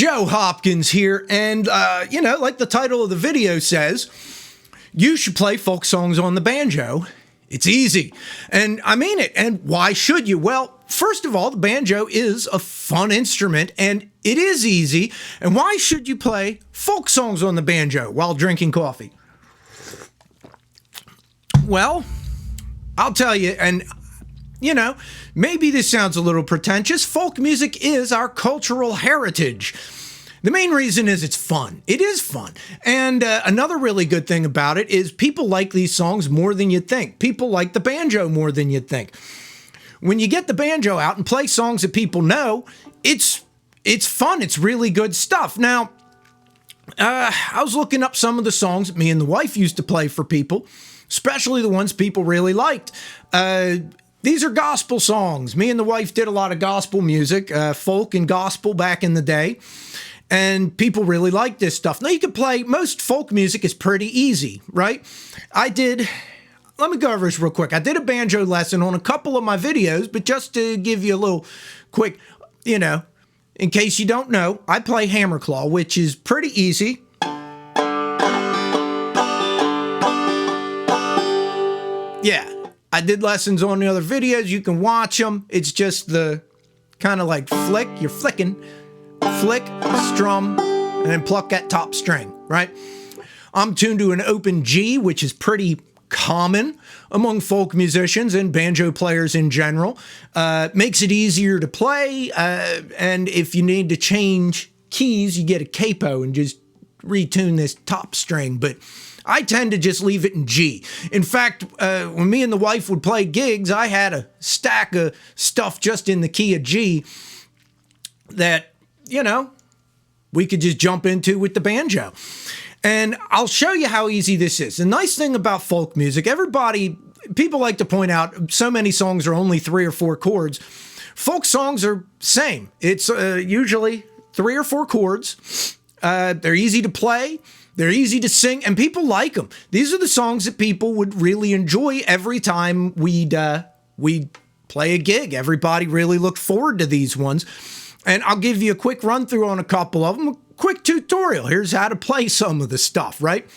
Joe Hopkins here, and like the title of the video says, you should play folk songs on the banjo. It's easy, and I mean it. And why should you? Well, first of all, the banjo is a fun instrument, and it is easy. And why should you play folk songs on the banjo while drinking coffee? Well, I'll tell you, and maybe this sounds a little pretentious. Folk music is our cultural heritage. The main reason is it's fun. It is fun. And another really good thing about it is people like these songs more than you'd think. People like the banjo more than you'd think. When you get the banjo out and play songs that people know, it's fun. It's really good stuff. Now, I was looking up some of the songs that me and the wife used to play for people, especially the ones people really liked. These are gospel songs. Me and the wife did a lot of gospel music, folk and gospel back in the day. And people really like this stuff. Now, you can play, most folk music is pretty easy, right? Let me go over this real quick. I did a banjo lesson on a couple of my videos, but just to give you a little quick, in case you don't know, I play hammer claw, which is pretty easy. Yeah, I did lessons on the other videos. You can watch them. It's just the kind of like flick, you're flicking. Flick, strum, and then pluck that top string, right? I'm tuned to an open G, which is pretty common among folk musicians and banjo players in general. Makes it easier to play, and if you need to change keys, you get a capo and just retune this top string, but I tend to just leave it in G. In fact, when me and the wife would play gigs, I had a stack of stuff just in the key of G that we could just jump into with the banjo. And I'll show you how easy this is. The nice thing about folk music, people like to point out so many songs are only 3 or 4 chords. Folk songs are same. It's usually 3 or 4 chords. They're easy to play. They're easy to sing, and people like them. These are the songs that people would really enjoy every time we'd play a gig. Everybody really looked forward to these ones. And I'll give you a quick run through on a couple of them, a quick tutorial. Here's how to play some of the stuff, right?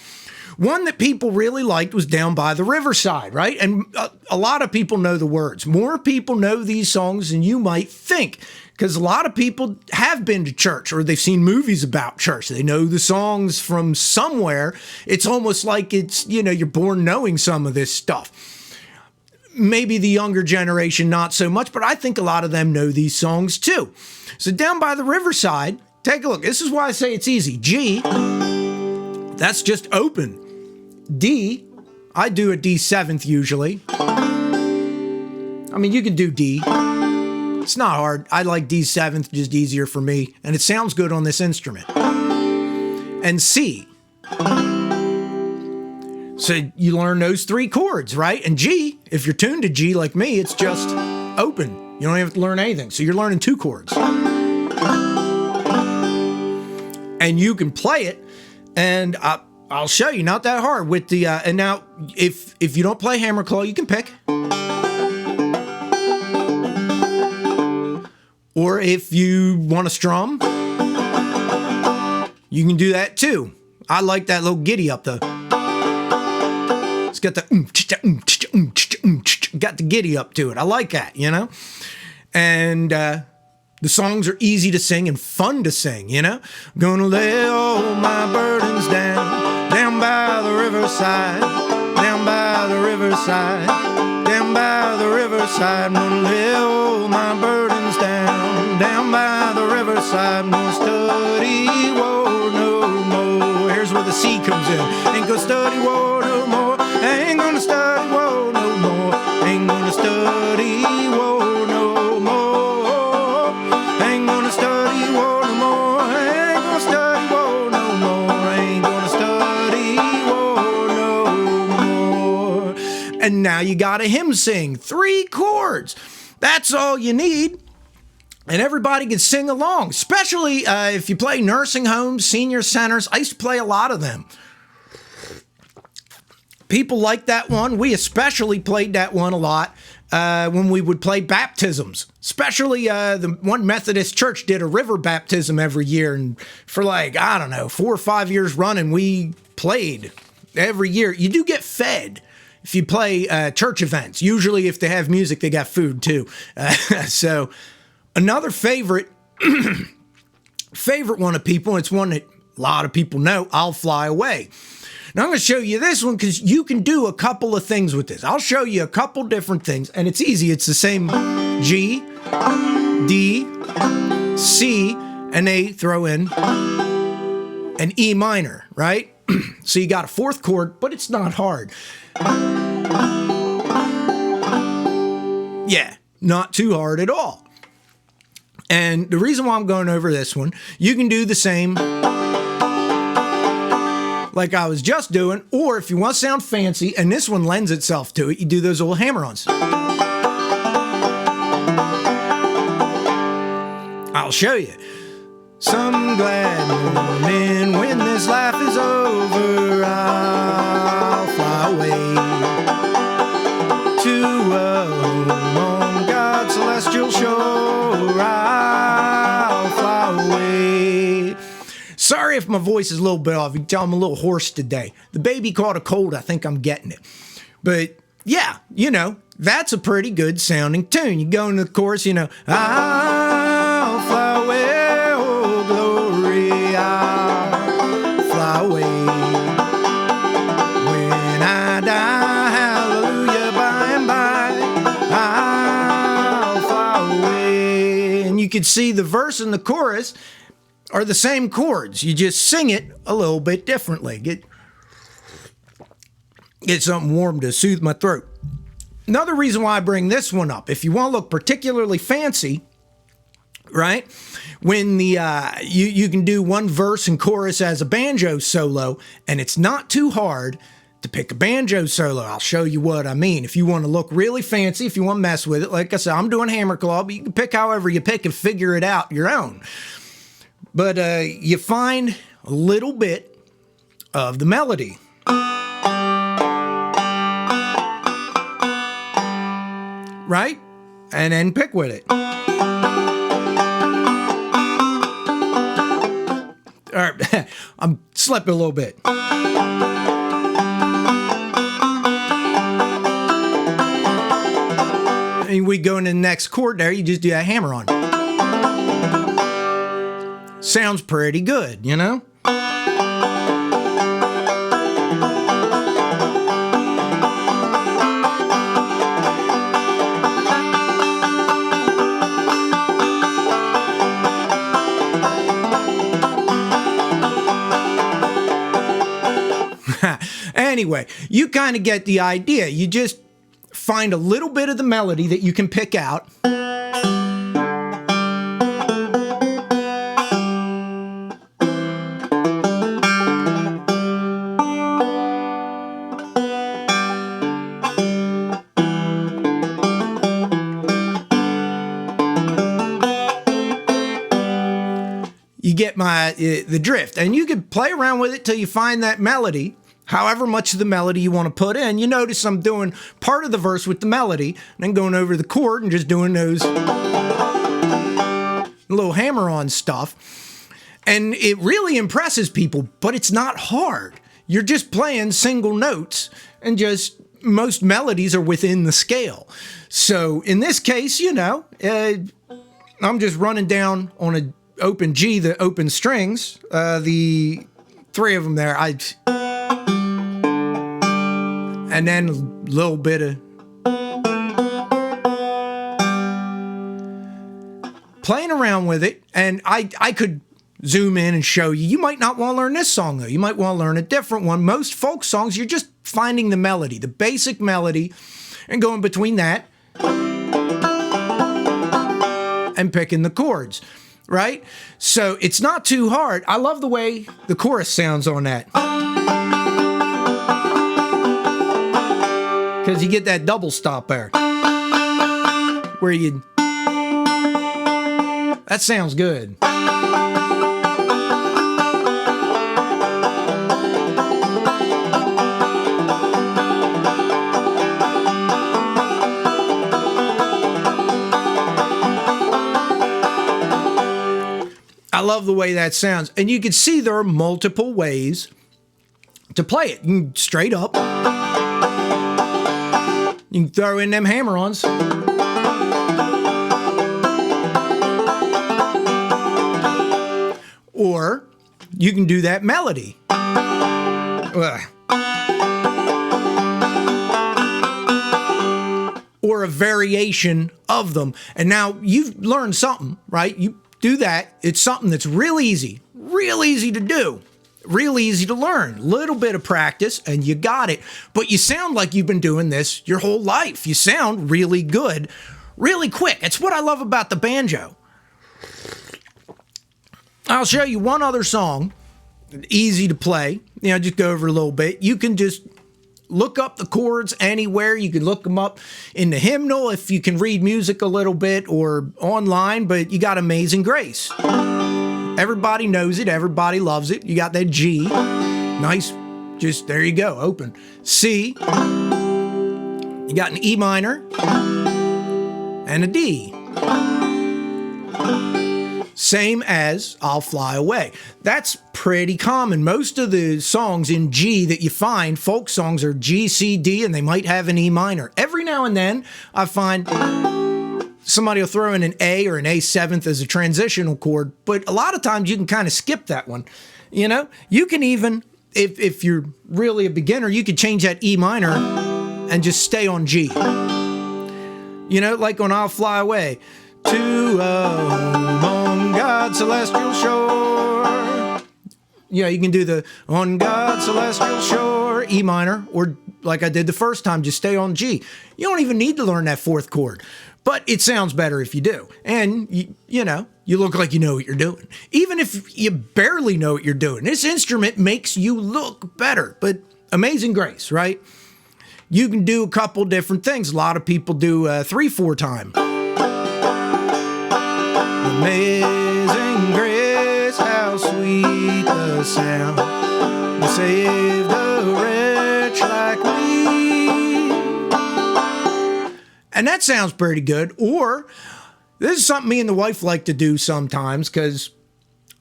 One that people really liked was Down by the Riverside, right? And a lot of people know the words. More people know these songs than you might think, because a lot of people have been to church or they've seen movies about church. They know the songs from somewhere. It's almost like you're born knowing some of this stuff. Maybe the younger generation, not so much, but I think a lot of them know these songs too. So Down by the Riverside, take a look. This is why I say it's easy. G, that's just open. D, I do a D7th usually. I mean, you can do D. It's not hard. I like D7th, just easier for me, and it sounds good on this instrument. And C. So you learn those 3 chords, right? And G, if you're tuned to G like me, it's just open. You don't have to learn anything. So you're learning 2 chords. And you can play it, and I'll show you, not that hard with the, and now if you don't play hammer claw, you can pick. Or if you want to strum, you can do that too. I like that little giddy up though. It's got the got the giddy up to it. I like that, And the songs are easy to sing and fun to sing, Gonna lay all my burdens down by the riverside, down by the riverside, down by the riverside. Gonna lay all my burdens down by the riverside. I'm gonna study war no more. Here's where the C comes in. Ain't gonna study war no more. Ain't gonna study war no more. Ain't gonna study war no more. Ain't gonna study war no more. Ain't gonna study war no more. Ain't gonna study war no more. And now you got a hymn sing. 3 chords. That's all you need. And everybody can sing along, especially if you play nursing homes, senior centers. I used to play a lot of them. People like that one. We especially played that one a lot. when we would play baptisms. Especially the one Methodist church did a river baptism every year. And for like, I don't know, 4 or 5 years running, we played every year. You do get fed if you play church events. Usually if they have music, they got food too. So another favorite one of people, it's one that a lot of people know, I'll Fly Away. Now I'm going to show you this one because you can do a couple of things with this. I'll show you a couple different things, and it's easy. It's the same G, D, C, and they throw in an E minor, right? So you got a fourth chord, but it's not hard. Yeah, not too hard at all. And the reason why I'm going over this one, you can do the same like I was just doing, or if you want to sound fancy, and this one lends itself to it, you do those little hammer-ons. I'll show you. Some glad morning when this life is over, I'll fly away to a home on God's celestial shore. I'll fly away. Sorry if my voice is a little bit off. You can tell I'm a little hoarse today. The baby caught a cold. I think I'm getting it. But yeah, you know, that's a pretty good sounding tune. You go into the chorus, you know, I'll fly away, oh glory, I'll fly away. When I die, hallelujah, by and by, I'll fly away. And you can see the verse and the chorus are the same chords. You just sing it a little bit differently. Get something warm to soothe my throat. Another reason why I bring this one up, if you want to look particularly fancy, right? When the you can do one verse and chorus as a banjo solo, and it's not too hard to pick a banjo solo. I'll show you what I mean. If you want to look really fancy, if you want to mess with it, like I said, I'm doing hammer claw, but you can pick however you pick and figure it out your own. But you find a little bit of the melody. Right? And then pick with it. All right, I'm slipping a little bit. And we go into the next chord there, you just do that hammer on. Sounds pretty good, you know? Anyway, you kind of get the idea. You just find a little bit of the melody that you can pick out. You get the drift, and you can play around with it till you find that melody. However much of the melody you want to put in. You notice I'm doing part of the verse with the melody, and then going over the chord and just doing those little hammer-on stuff. And it really impresses people, but it's not hard. You're just playing single notes, and just most melodies are within the scale. So in this case, you know, I'm just running down on an open G, the open strings, the three of them there. And then a little bit of playing around with it. And I could zoom in and show you. You might not want to learn this song, though. You might want to learn a different one. Most folk songs, you're just finding the melody, the basic melody, and going between that and picking the chords, right? So it's not too hard. I love the way the chorus sounds on that. Because you get that double stop there. Where you... That sounds good. love the way that sounds. And you can see there are multiple ways to play it. You can straight up. You can throw in them hammer-ons. Or you can do that melody. Or a variation of them. And now you've learned something, right? You do that. It's something that's real easy to do, real easy to learn. Little bit of practice and you got it. But you sound like you've been doing this your whole life. You sound really good, really quick. It's what I love about the banjo. I'll show you one other song, easy to play. You know, just go over a little bit. You can just look up the chords anywhere. You can look them up in the hymnal if you can read music a little bit or online, but you got Amazing Grace. Everybody knows it. Everybody loves it. You got that G. Nice. Just there you go. Open. C. You got an E minor and a D. Same as I'll Fly Away. That's pretty common. Most of the songs in G that you find, folk songs, are G, C, D, and they might have an E minor. Every now and then, I find somebody will throw in an A or an A7th as a transitional chord, but a lot of times you can kind of skip that one. You know, you can even, if you're really a beginner, you could change that E minor and just stay on G. You know, like on I'll Fly Away. To a home on God's celestial shore. Yeah, you can do the on God's celestial shore, E minor, or like I did the first time, just stay on G. You don't even need to learn that fourth chord, but it sounds better if you do. And, you know, you look like you know what you're doing. Even if you barely know what you're doing, this instrument makes you look better. But Amazing Grace, right? You can do a couple different things. A lot of people do 3/4 time. Amazing grace, how sweet the sound that saved a wretch like me. And that sounds pretty good. Or this is something me and the wife like to do sometimes, because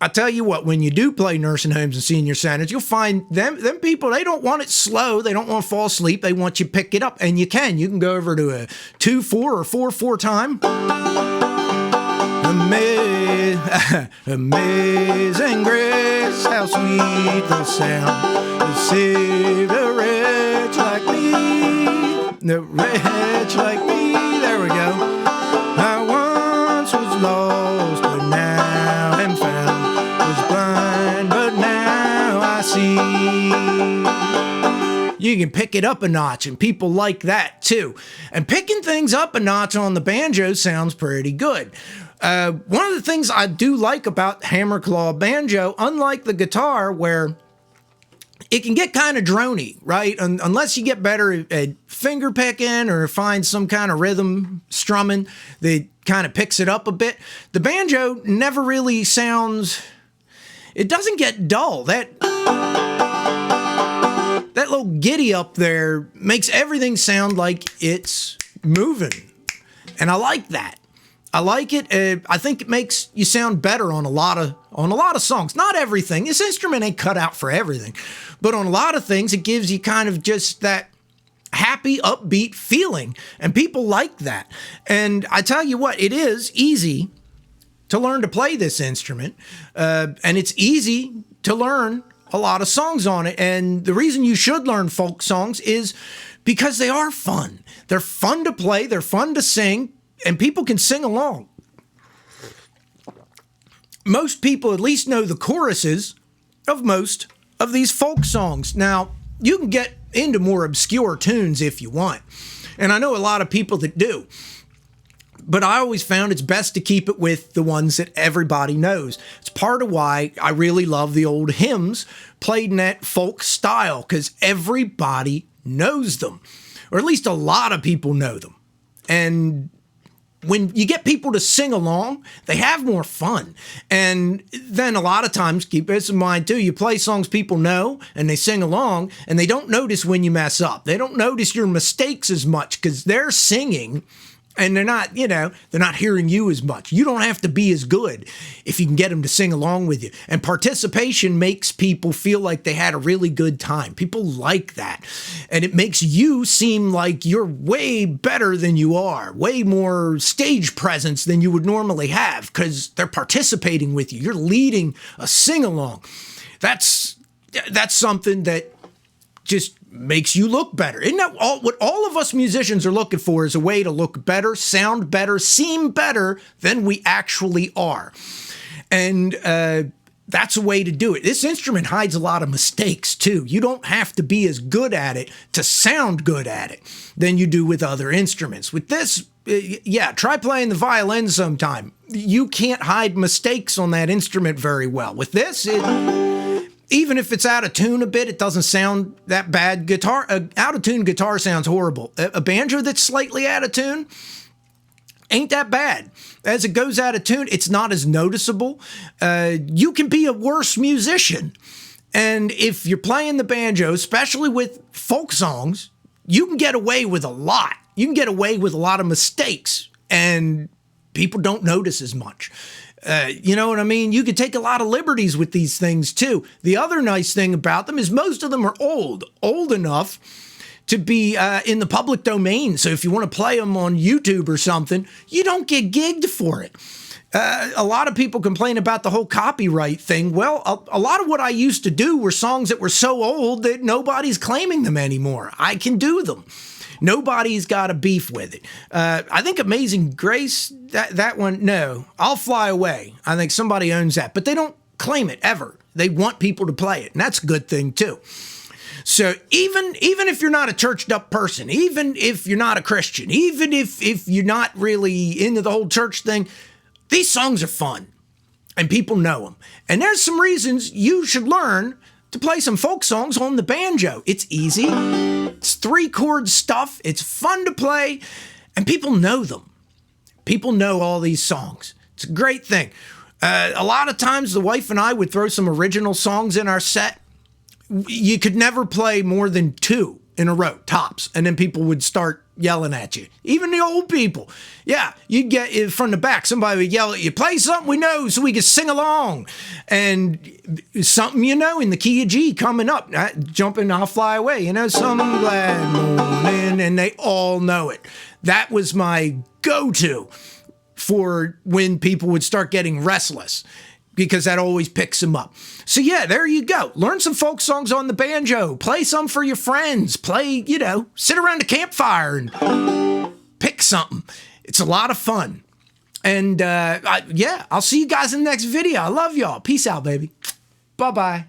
I tell you what, when you do play nursing homes and senior centers, you'll find them people, they don't want it slow. They don't want to fall asleep. They want you to pick it up. And you can. You can go over to a 2/4 or 4/4 time. Amazing grace, how sweet the sound that saved a wretch like me. A wretch like me. There we go. I once was lost, but now am found. Was blind, but now I see. You can pick it up a notch, and people like that too. And picking things up a notch on the banjo sounds pretty good. One of the things I do like about hammer claw banjo, unlike the guitar where it can get kind of drony, right? Unless you get better at finger picking or find some kind of rhythm strumming that kind of picks it up a bit. The banjo never really sounds, it doesn't get dull. That little giddy up there makes everything sound like it's moving. And I like that. I like it. I think it makes you sound better on a lot of songs. Not everything. This instrument ain't cut out for everything. But on a lot of things, it gives you kind of just that happy, upbeat feeling. And people like that. And I tell you what, it is easy to learn to play this instrument. And it's easy to learn a lot of songs on it. And the reason you should learn folk songs is because they are fun. They're fun to play. They're fun to sing. And people can sing along. Most people at least know the choruses of most of these folk songs. Now, you can get into more obscure tunes if you want. And I know a lot of people that do. But I always found it's best to keep it with the ones that everybody knows. It's part of why I really love the old hymns played in that folk style, because everybody knows them. Or at least a lot of people know them. And when you get people to sing along, they have more fun. And then a lot of times, keep this in mind too, you play songs people know and they sing along and they don't notice when you mess up. They don't notice your mistakes as much because they're singing And they're not, they're not hearing you as much. You don't have to be as good if you can get them to sing along with you. And participation makes people feel like they had a really good time. People like that. And it makes you seem like you're way better than you are, way more stage presence than you would normally have because they're participating with you. You're leading a sing-along. That's something that just makes you look better. Isn't that what all of us musicians are looking for, is a way to look better, sound better, seem better than we actually are. And that's a way to do it. This instrument hides a lot of mistakes too. You don't have to be as good at it to sound good at it than you do with other instruments. With this, try playing the violin sometime. You can't hide mistakes on that instrument very well. With this, even if it's out of tune a bit, it doesn't sound that bad. Out of tune guitar sounds horrible. A banjo that's slightly out of tune ain't that bad. As it goes out of tune, it's not as noticeable. You can be a worse musician. And if you're playing the banjo, especially with folk songs, you can get away with a lot. You can get away with a lot of mistakes, and people don't notice as much. You know what I mean? You could take a lot of liberties with these things too. The other nice thing about them is most of them are old enough to be in the public domain. So if you want to play them on YouTube or something, you don't get gigged for it. A lot of people complain about the whole copyright thing. Well, a lot of what I used to do were songs that were so old that nobody's claiming them anymore. I can do them. Nobody's got a beef with it. I think Amazing Grace, that one, no. I'll Fly Away. I think somebody owns that, but they don't claim it ever. They want people to play it, and that's a good thing too. So even if you're not a churched up person, even if you're not a Christian, even if you're not really into the whole church thing, these songs are fun, and people know them. And there's some reasons you should learn to play some folk songs on the banjo. It's easy. It's 3-chord stuff. It's fun to play, and people know them. People know all these songs. It's a great thing. A lot of times the wife and I would throw some original songs in our set. You could never play more than 2 in a row, tops, and then people would start yelling at you. Even the old people. Yeah, you'd get from the back, somebody would yell at you, play something we know so we can sing along. And something in the key of G coming up, jumping, I'll Fly Away, some glad morning, and they all know it. That was my go-to for when people would start getting restless, because that always picks them up. So yeah, there you go. Learn some folk songs on the banjo. Play some for your friends. Play, sit around a campfire and pick something. It's a lot of fun. And I'll see you guys in the next video. I love y'all. Peace out, baby. Bye-bye.